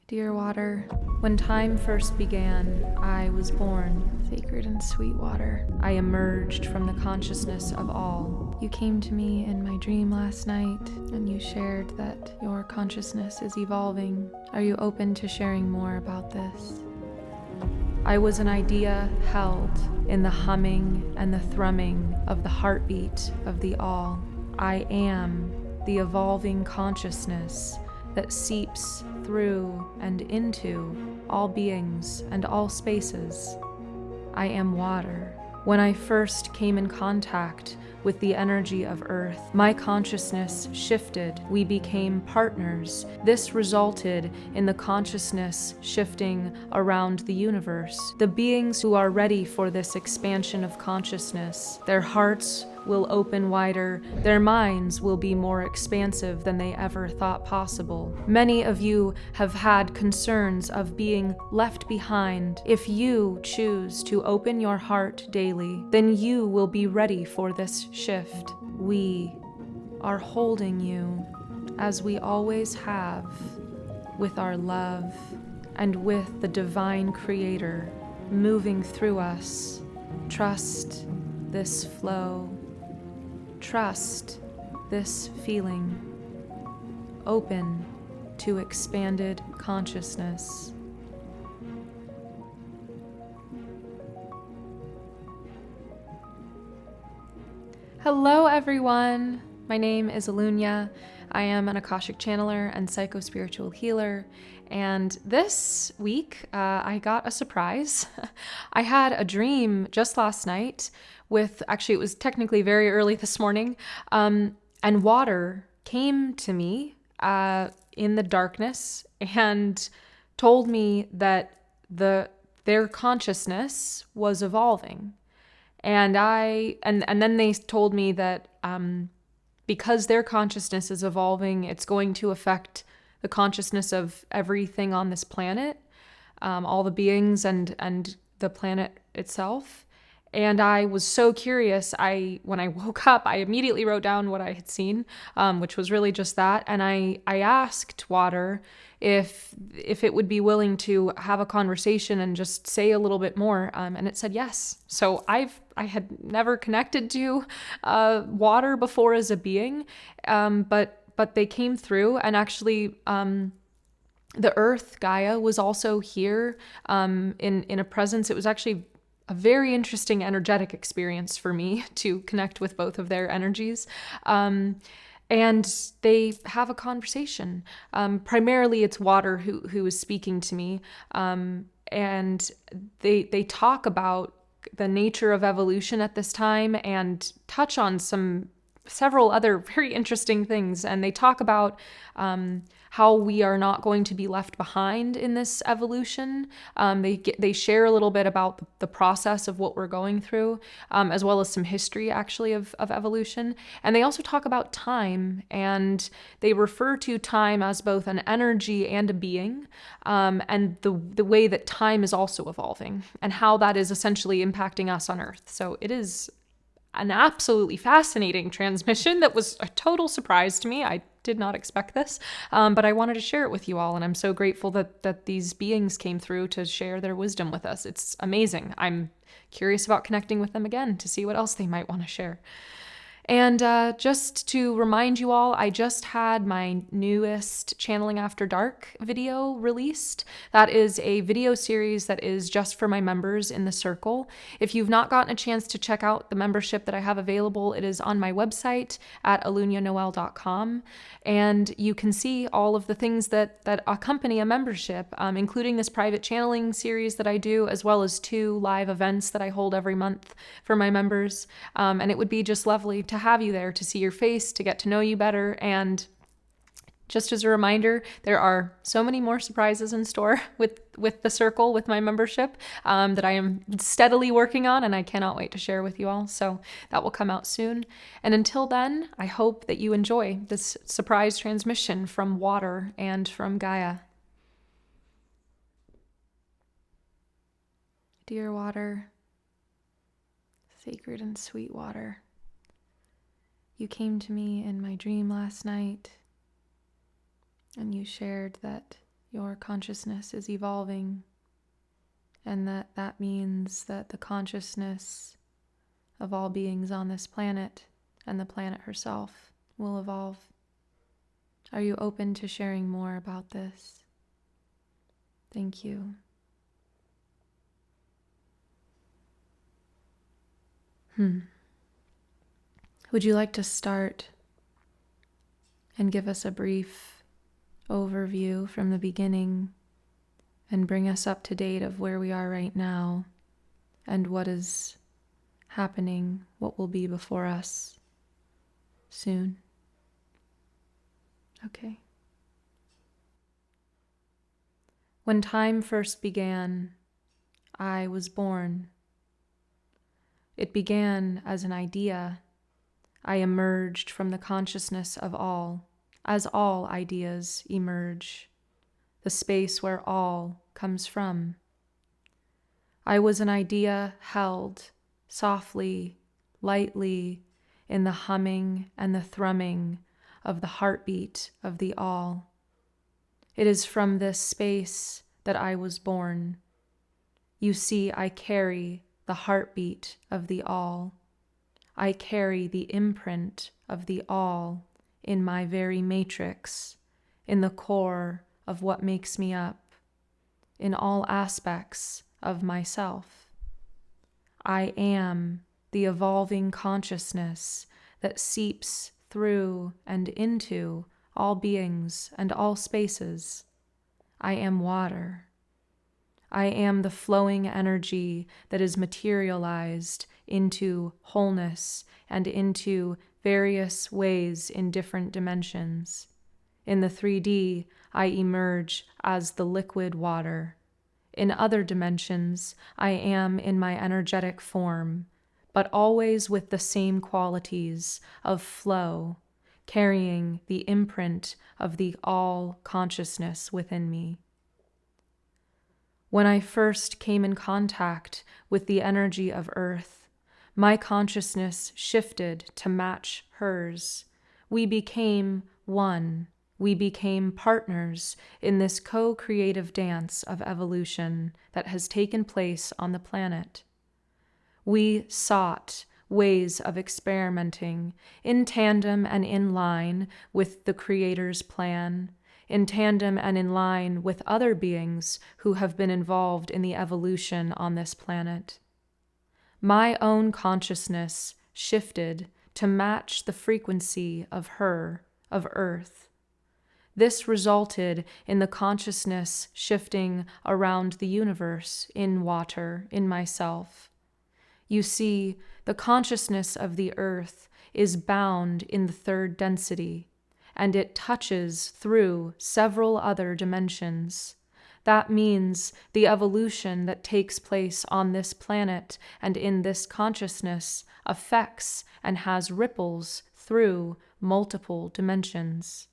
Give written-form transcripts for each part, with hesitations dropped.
Dear water, when time first began, I was born, sacred and sweet water. I emerged from the consciousness of all. You came to me in my dream last night, and you shared that your consciousness is evolving. Are you open to sharing more about this? I was an idea held in the humming and the thrumming of the heartbeat of the all. I am the evolving consciousness that seeps through and into all beings and all spaces. I am water. When I first came in contact with the energy of Earth, my consciousness shifted. We became partners. This resulted in the consciousness shifting around the universe. The beings who are ready for this expansion of consciousness, their hearts will open wider, their minds will be more expansive than they ever thought possible. Many of you have had concerns of being left behind. If you choose to open your heart daily, then you will be ready for this shift. We are holding you, as we always have, with our love and with the divine creator moving through us. Trust this flow. Trust this feeling. Open to expanded consciousness. Hello everyone! My name is Eluña. I am an Akashic channeler and psycho-spiritual healer, and this week I got a surprise. I had a dream just last night it was technically very early this morning, and water came to me in the darkness and told me that their consciousness was evolving. And then they told me that because their consciousness is evolving, it's going to affect the consciousness of everything on this planet, all the beings and the planet itself. And I was so curious. When I woke up, I immediately wrote down what I had seen, which was really just that. And I asked water if it would be willing to have a conversation and just say a little bit more, and it said yes. So I had never connected to water before as a being, but they came through, and actually the Earth, Gaia, was also here in a presence. It was actually a very interesting energetic experience for me to connect with both of their energies. And they have a conversation. Primarily it's water who is speaking to me. And they talk about the nature of evolution at this time and touch on several other very interesting things. And they talk about how we are not going to be left behind in this evolution. They share a little bit about the process of what we're going through, as well as some history actually of evolution. And they also talk about time, and they refer to time as both an energy and a being, and the way that time is also evolving and how that is essentially impacting us on Earth. So it is an absolutely fascinating transmission that was a total surprise to me. I did not expect this, but I wanted to share it with you all, and I'm so grateful that these beings came through to share their wisdom with us. It's amazing. I'm curious about connecting with them again to see what else they might want to share. And just to remind you all, I just had my newest Channeling After Dark video released. That is a video series that is just for my members in the circle. If you've not gotten a chance to check out the membership that I have available, it is on my website at eluñanoel.com. And you can see all of the things that accompany a membership, including this private channeling series that I do, as well as 2 live events that I hold every month for my members. And it would be just lovely to have you there, to see your face, to get to know you better. And just as a reminder, there are so many more surprises in store with the circle, with my membership, that I am steadily working on, and I cannot wait to share with you all. So that will come out soon. And until then, I hope that you enjoy this surprise transmission from water and from Gaia. Dear water, sacred and sweet water, you came to me in my dream last night, and you shared that your consciousness is evolving, and that means that the consciousness of all beings on this planet and the planet herself will evolve. Are you open to sharing more about this? Thank you. Would you like to start and give us a brief overview from the beginning and bring us up to date of where we are right now and what is happening, what will be before us soon? Okay. When time first began, I was born. It began as an idea. I emerged from the consciousness of all, as all ideas emerge, the space where all comes from. I was an idea held softly, lightly, in the humming and the thrumming of the heartbeat of the all. It is from this space that I was born. You see, I carry the heartbeat of the all. I carry the imprint of the all in my very matrix, in the core of what makes me up, in all aspects of myself. I am the evolving consciousness that seeps through and into all beings and all spaces. I am water. I am the flowing energy that is materialized into wholeness and into various ways in different dimensions. In the 3D, I emerge as the liquid water. In other dimensions, I am in my energetic form, but always with the same qualities of flow, carrying the imprint of the all consciousness within me. When I first came in contact with the energy of Earth, my consciousness shifted to match hers. We became one. We became partners in this co-creative dance of evolution that has taken place on the planet. We sought ways of experimenting in tandem and in line with the Creator's plan, in tandem and in line with other beings who have been involved in the evolution on this planet. My own consciousness shifted to match the frequency of her, of Earth. This resulted in the consciousness shifting around the universe, in water, in myself. You see, the consciousness of the Earth is bound in the third density, and it touches through several other dimensions. That means the evolution that takes place on this planet and in this consciousness affects and has ripples through multiple dimensions.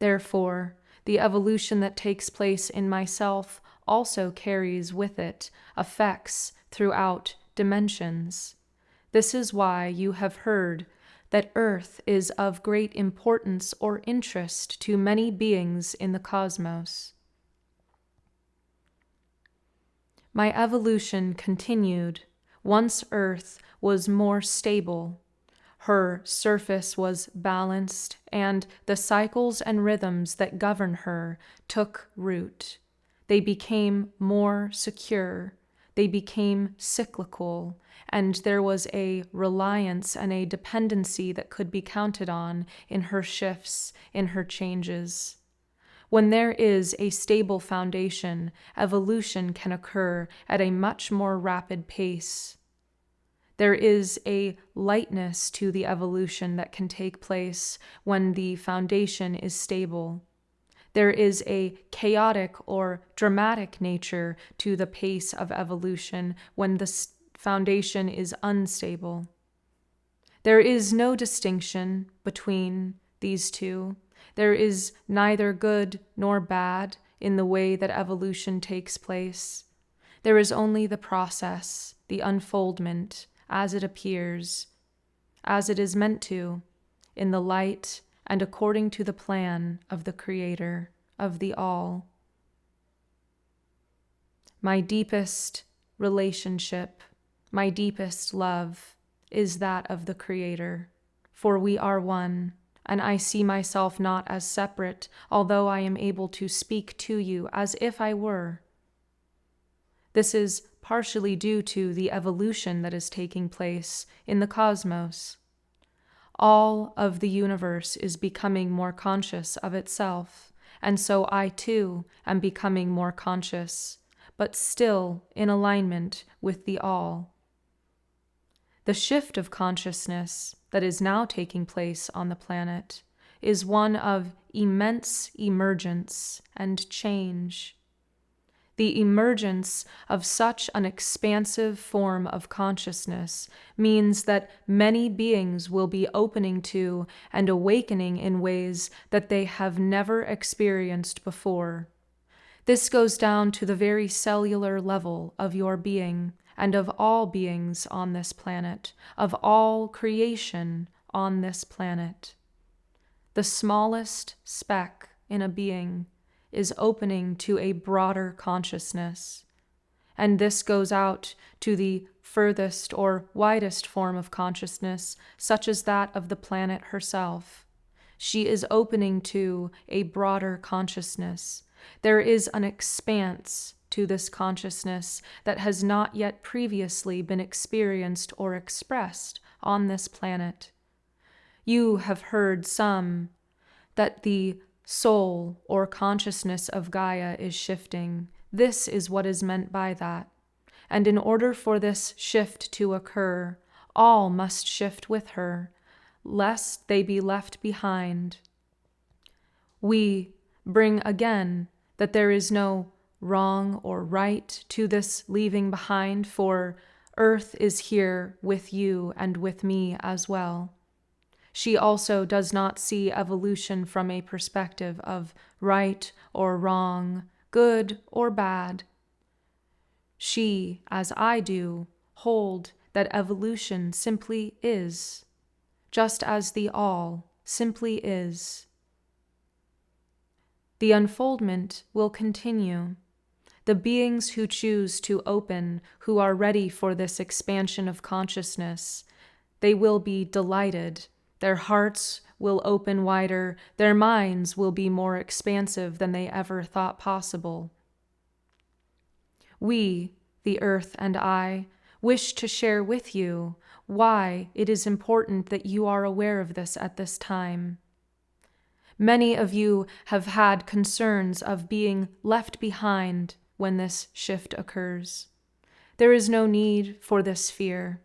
Therefore, the evolution that takes place in myself also carries with it effects throughout dimensions. This is why you have heard that Earth is of great importance or interest to many beings in the cosmos. My evolution continued once Earth was more stable. Her surface was balanced, and the cycles and rhythms that govern her took root. They became more secure. They became cyclical, and there was a reliance and a dependency that could be counted on in her shifts, in her changes. When there is a stable foundation, evolution can occur at a much more rapid pace. There is a lightness to the evolution that can take place when the foundation is stable. There is a chaotic or dramatic nature to the pace of evolution when the foundation is unstable. There is no distinction between these two. There is neither good nor bad in the way that evolution takes place. There is only the process, the unfoldment, as it appears, as it is meant to, in the light and according to the plan of the Creator, of the All. My deepest relationship, my deepest love is that of the Creator, for we are one, and I see myself not as separate, although I am able to speak to you as if I were. This is partially due to the evolution that is taking place in the cosmos. All of the universe is becoming more conscious of itself, and so I too am becoming more conscious, but still in alignment with the all. The shift of consciousness that is now taking place on the planet is one of immense emergence and change. The emergence of such an expansive form of consciousness means that many beings will be opening to and awakening in ways that they have never experienced before. This goes down to the very cellular level of your being and of all beings on this planet, of all creation on this planet. The smallest speck in a being is opening to a broader consciousness, and this goes out to the furthest or widest form of consciousness, such as that of the planet herself. She is opening to a broader consciousness. There is an expanse to this consciousness that has not yet previously been experienced or expressed on this planet. You have heard some that the soul or consciousness of Gaia is shifting. This is what is meant by that. And in order for this shift to occur, all must shift with her, lest they be left behind. We bring again that there is no wrong or right to this leaving behind, for Earth is here with you and with me as well. She also does not see evolution from a perspective of right or wrong, good or bad. She, as I do, hold that evolution simply is, just as the all simply is. The unfoldment will continue. The beings who choose to open, who are ready for this expansion of consciousness, they will be delighted. Their hearts will open wider, their minds will be more expansive than they ever thought possible. We, the earth and I, wish to share with you why it is important that you are aware of this at this time. Many of you have had concerns of being left behind when this shift occurs. There is no need for this fear.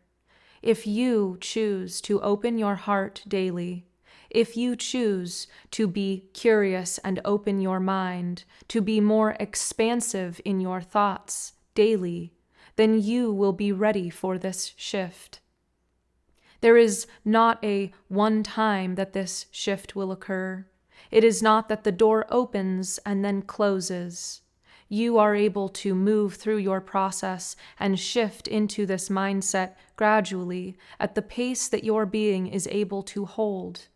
If you choose to open your heart daily, if you choose to be curious and open your mind, to be more expansive in your thoughts daily, then you will be ready for this shift. There is not a one time that this shift will occur. It is not that the door opens and then closes. You are able to move through your process and shift into this mindset gradually at the pace that your being is able to hold.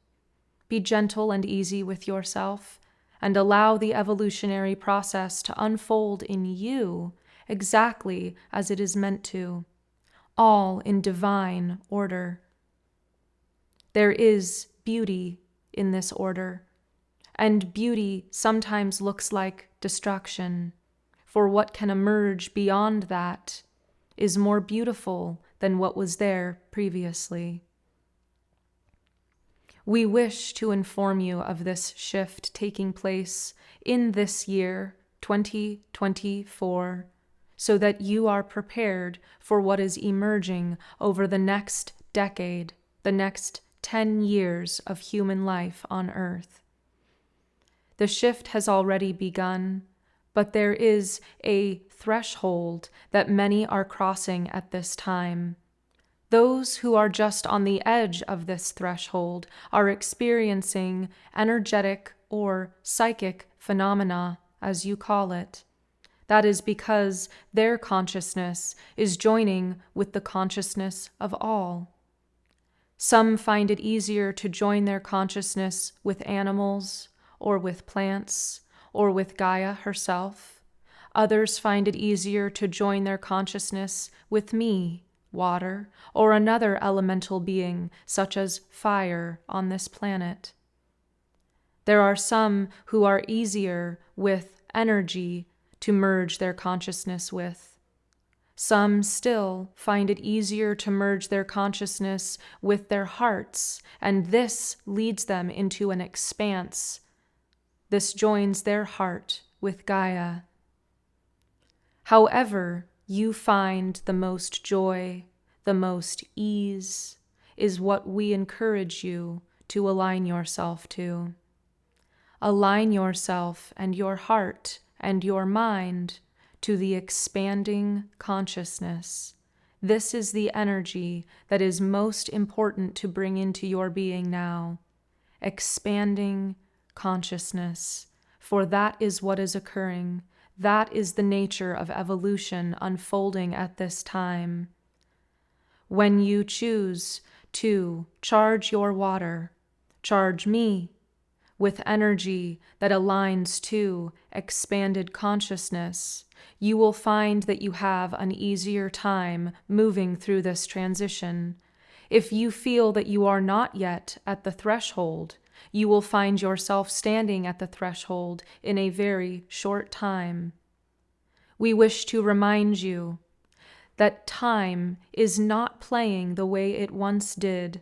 Be gentle and easy with yourself and allow the evolutionary process to unfold in you exactly as it is meant to, all in divine order. There is beauty in this order, and beauty sometimes looks like destruction. For what can emerge beyond that is more beautiful than what was there previously. We wish to inform you of this shift taking place in this year, 2024, so that you are prepared for what is emerging over the next decade, the next 10 years of human life on Earth. The shift has already begun, but there is a threshold that many are crossing at this time. Those who are just on the edge of this threshold are experiencing energetic or psychic phenomena, as you call it. That is because their consciousness is joining with the consciousness of all. Some find it easier to join their consciousness with animals or with plants, or with Gaia herself. Others find it easier to join their consciousness with me, water, or another elemental being, such as fire, on this planet. There are some who are easier with energy to merge their consciousness with. Some still find it easier to merge their consciousness with their hearts, and this leads them into an expanse. This joins their heart with Gaia. However you find the most joy, the most ease, is what we encourage you to align yourself to. Align yourself and your heart and your mind to the expanding consciousness. This is the energy that is most important to bring into your being now. Expanding consciousness, for that is what is occurring. That is the nature of evolution unfolding at this time. When you choose to charge your water, charge me with energy that aligns to expanded consciousness, you will find that you have an easier time moving through this transition. If you feel that you are not yet at the threshold, you will find yourself standing at the threshold in a very short time. We wish to remind you that time is not playing the way it once did.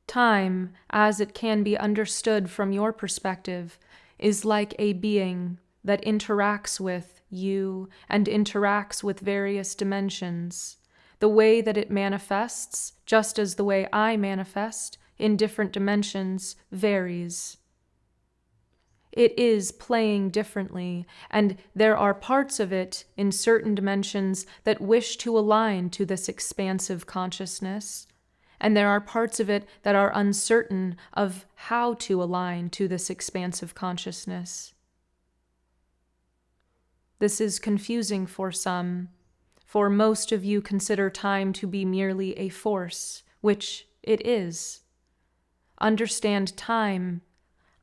Time, as it can be understood from your perspective, is like a being that interacts with you and interacts with various dimensions. The way that it manifests, just as the way I manifest in different dimensions, varies. It is playing differently, and there are parts of it in certain dimensions that wish to align to this expansive consciousness, and there are parts of it that are uncertain of how to align to this expansive consciousness. This is confusing for some, for most of you consider time to be merely a force, which it is. Understand time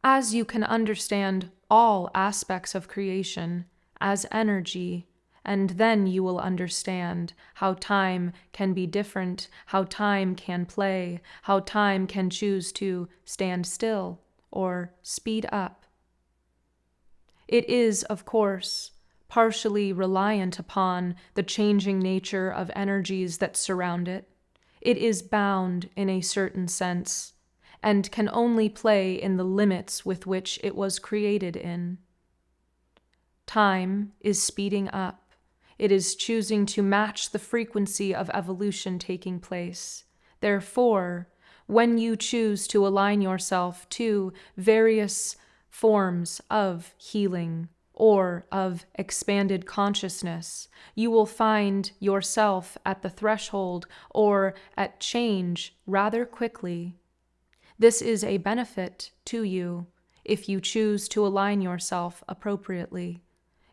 as you can understand all aspects of creation as energy, and then you will understand how time can be different, how time can play, how time can choose to stand still or speed up. It is, of course, partially reliant upon the changing nature of energies that surround it. It is bound in a certain sense, and can only play in the limits with which it was created in. Time is speeding up. It is choosing to match the frequency of evolution taking place. Therefore, when you choose to align yourself to various forms of healing or of expanded consciousness, you will find yourself at the threshold or at change rather quickly. This is a benefit to you if you choose to align yourself appropriately.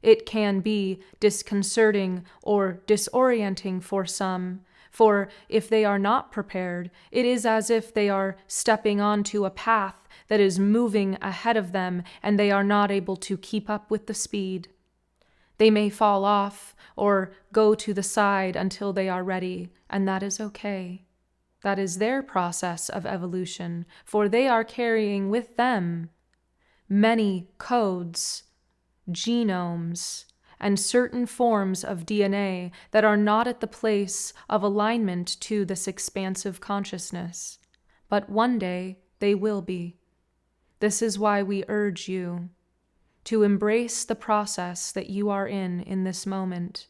It can be disconcerting or disorienting for some, for if they are not prepared, it is as if they are stepping onto a path that is moving ahead of them and they are not able to keep up with the speed. They may fall off or go to the side until they are ready, and that is okay. That is their process of evolution, for they are carrying with them many codes, genomes, and certain forms of DNA that are not at the place of alignment to this expansive consciousness. But one day they will be. This is why we urge you to embrace the process that you are in this moment.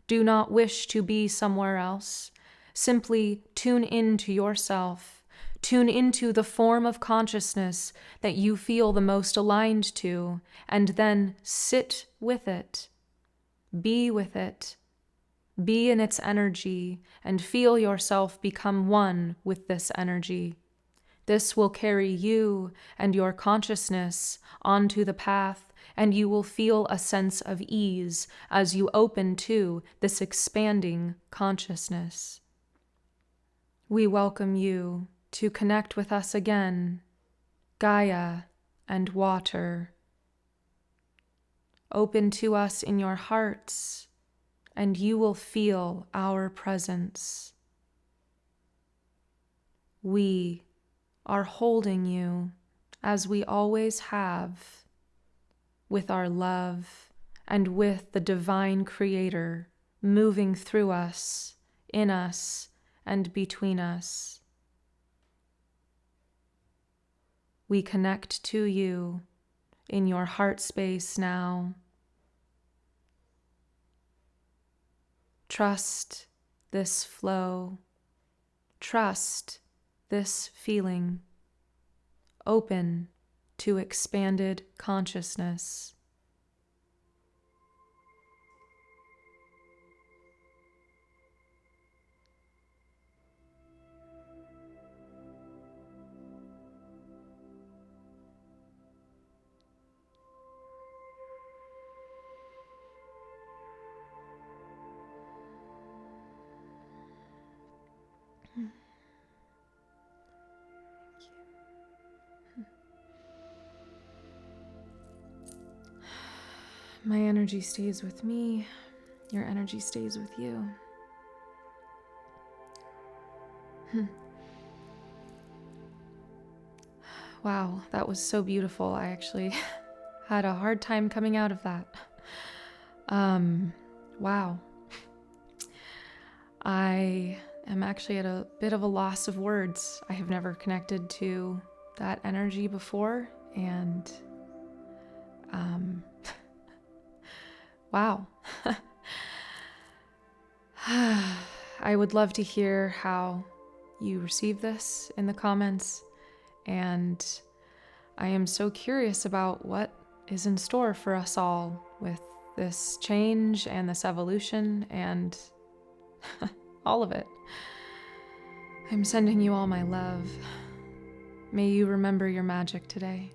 Do not wish to be somewhere else. Simply tune into yourself. Tune into the form of consciousness that you feel the most aligned to, and then sit with it. Be with it. Be in its energy, and feel yourself become one with this energy. This will carry you and your consciousness onto the path, and you will feel a sense of ease as you open to this expanding consciousness. We welcome you to connect with us again, Gaia and water. Open to us in your hearts, and you will feel our presence. We are holding you as we always have, with our love and with the divine creator moving through us, in us, and between us. We connect to you in your heart space now. Trust this flow. Trust this feeling. Open to expanded consciousness. My energy stays with me. Your energy stays with you. Wow, that was so beautiful. I actually had a hard time coming out of that. Wow. I am actually at a bit of a loss of words. I have never connected to that energy before, and wow. I would love to hear how you receive this in the comments, and I am so curious about what is in store for us all with this change and this evolution and all of it. I'm sending you all my love. May you remember your magic today.